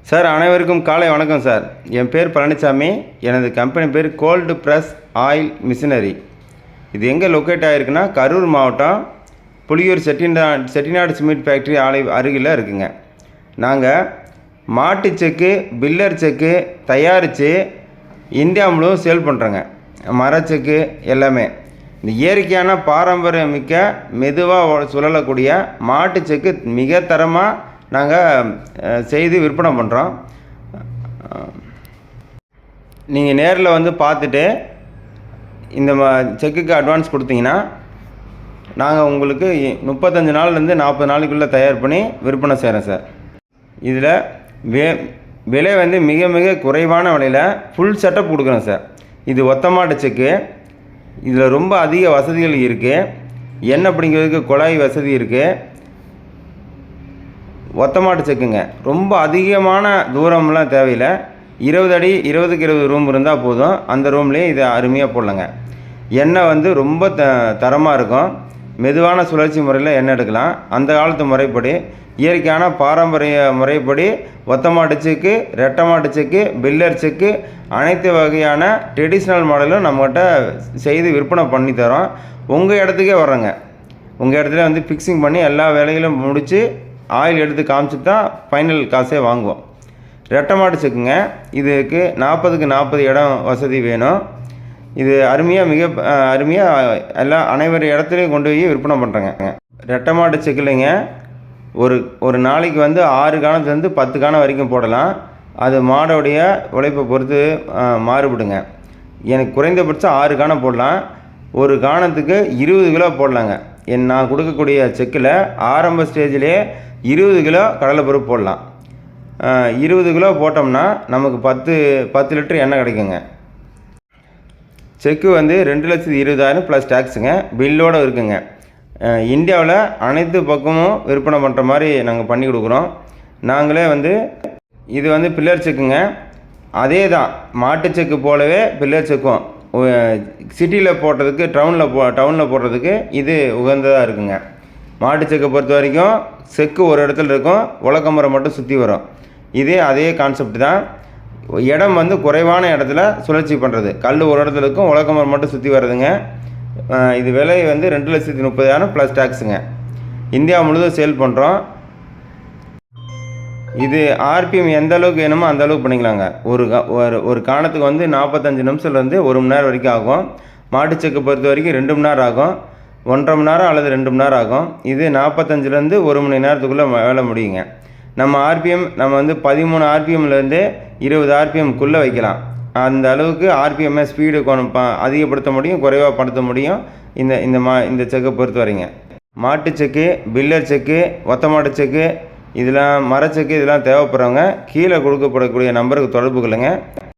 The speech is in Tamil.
சார் அனைவருக்கும் காலை வணக்கம் சார். என் பேர் பழனிசாமி. எனது கம்பெனி பேர் கோல்டு ப்ரெஸ் ஆயில் மிஷினரி. இது எங்கே லொக்கேட் ஆகிருக்குன்னா கரூர் மாவட்டம் புலியூர் செட்டிநாடு சிமெண்ட் ஃபேக்ட்ரி ஆலை அருகில் இருக்குங்க. நாங்கள் மாட்டு செக்கு, பில்லர் செக்கு தயாரித்து இந்தியா முழுவதும் சேல் பண்ணுறோங்க. மரச்செக்கு எல்லாமே இந்த இயற்கையான பாரம்பரியமிக்க மெதுவாக சுழலக்கூடிய மாட்டு செக்கு மிக தரமாக நாங்கள் செய்து விற்பனை பண்ணுறோம். நீங்கள் நேரில் வந்து பார்த்துட்டு இந்த செக்குக்கு அட்வான்ஸ் கொடுத்தீங்கன்னா நாங்கள் உங்களுக்கு 35 நாள்லேருந்து 40 நாளைக்குள்ளே தயார் பண்ணி விற்பனை செய்கிறோம் சார். இதில் விலை வந்து மிக மிக குறைவான விலையில் ஃபுல் செட்டப் கொடுக்குறோம் சார். இது ஒத்தமாட்டு செக்கு. இதில் ரொம்ப அதிக வசதிகள் இருக்குது. எண்ணெய் பிடிக்கிறதுக்கு குழாய் வசதி இருக்குது. ஒத்தமாட்டு செக்குங்க. ரொம்ப அதிகமான தூரம்லாம் தேவையில்லை. 20 அடி 20க்கு 20 ரூம் இருந்தால் போதும். அந்த ரூம்லேயே இதை அருமையாக போடலாங்க. எண்ணெய் வந்து ரொம்ப தரமாக இருக்கும். மெதுவான சுழற்சி முறையில் எண்ணெய் எடுக்கலாம். அந்த காலத்து முறைப்படி இயற்கையான பாரம்பரிய முறைப்படி ஒத்தமாட்டு செக்கு, ரெட்டை மாட்டு செக்கு, பில்லர் செக்கு அனைத்து வகையான ட்ரெடிஷ்னல் மாடலும் நம்மகிட்ட செய்து விற்பனை பண்ணி தரோம். உங்கள் இடத்துக்கே வர்றோங்க. உங்கள் இடத்துல வந்து ஃபிக்ஸிங் பண்ணி எல்லா வேலைகளும் முடித்து ஆயில் எடுத்து காமிச்சிட்டு தான் ஃபைனல் காசே வாங்குவோம். ரெட்டை மாட்டு செக்குங்க. இதுக்கு 40க்கு 40 இடம் வசதி வேணும். இது அருமையாக அனைவரு இடத்துலையும் கொண்டு போய் விற்பனை பண்ணுறேங்க. ரெட்டை மாட்டு செக்குலைங்க ஒரு நாளைக்கு வந்து 6 காணத்துலேருந்து 10 காணம் வரைக்கும் போடலாம். அது மாடோடைய உழைப்பை பொறுத்து மாறுபடுங்க. எனக்கு குறைந்தபட்சம் 6 காணம் போடலாம். ஒரு காணத்துக்கு 20 கிலோ போடலாங்க. நான் கொடுக்கக்கூடிய செக்கில் ஆரம்ப ஸ்டேஜிலே 20 கிலோ கடலைப்பருப்பு போடலாம். 20 கிலோ போட்டோம்னா நமக்கு 10 லிட்டர் எண்ணெய் கிடைக்குங்க. செக்கு வந்து 2,20,000 ப்ளஸ் டேக்ஸுங்க. பில்லோடு இருக்குங்க. இந்தியாவில் அனைத்து பக்கமும் விற்பனை பண்ணுற மாதிரி நாங்கள் பண்ணி கொடுக்குறோம். நாங்களே வந்து இது வந்து பில்லர் செக்குங்க. அதே தான் மாட்டு செக்கு போலவே பில்லர் செக்கும் சிட்டியில் போடுறதுக்கு டவுனில் போடுறதுக்கு இது உகந்ததாக இருக்குங்க. மாட்டு செக்கை பொறுத்த வரைக்கும் செக்கு ஒரு இடத்துல இருக்கும், உலக்கமுறை மட்டும் சுற்றி வரும். அதே கான்செப்ட் தான். இடம் வந்து குறைவான இடத்துல சுழற்சி பண்ணுறது. கல் ஒரு இடத்துல இருக்கும், உலக்கமுறை மட்டும் சுற்றி வர்றதுங்க. இது விலை வந்து 2,30,000 ப்ளஸ் டேக்ஸுங்க. இந்தியா முழுவதும் சேல் பண்ணுறோம். இது ஆர்பிஎம் எந்த அளவுக்கு வேணுமோ அந்த அளவுக்கு பண்ணிக்கலாங்க. ஒரு காணத்துக்கு வந்து 45 நிமிஷத்துலேருந்து 1 மணி நேரம் வரைக்கும் ஆகும். மாட்டுச்செக்கை பொறுத்த வரைக்கும் 2 மணி நேரம் ஆகும். 1.5 மணி நேரம் அல்லது 2 மணி நேரம் ஆகும். இது 45லேருந்து 1 மணி நேரத்துக்குள்ளே வேலை முடியுங்க. நம்ம வந்து 13 ஆர்பிஎம்லேருந்து 20 ஆர்பிஎம்குள்ளே வைக்கலாம். அந்த அளவுக்கு ஆர்பிஎம்மை ஸ்பீடு அதிகப்படுத்த முடியும், குறைவாக படுத்த முடியும். இந்த செக்கை பொறுத்த வரைங்க மாட்டு செக்கு, பில்லர் செக்கு, ஒத்தமாட்டு செக்கு, இதெல்லாம் மரச்செக்கு இதெல்லாம் தேவைப்படுறவங்க கீழே கொடுக்கப்படக்கூடிய நம்பருக்கு தொடர்பு கொள்ளுங்கள்.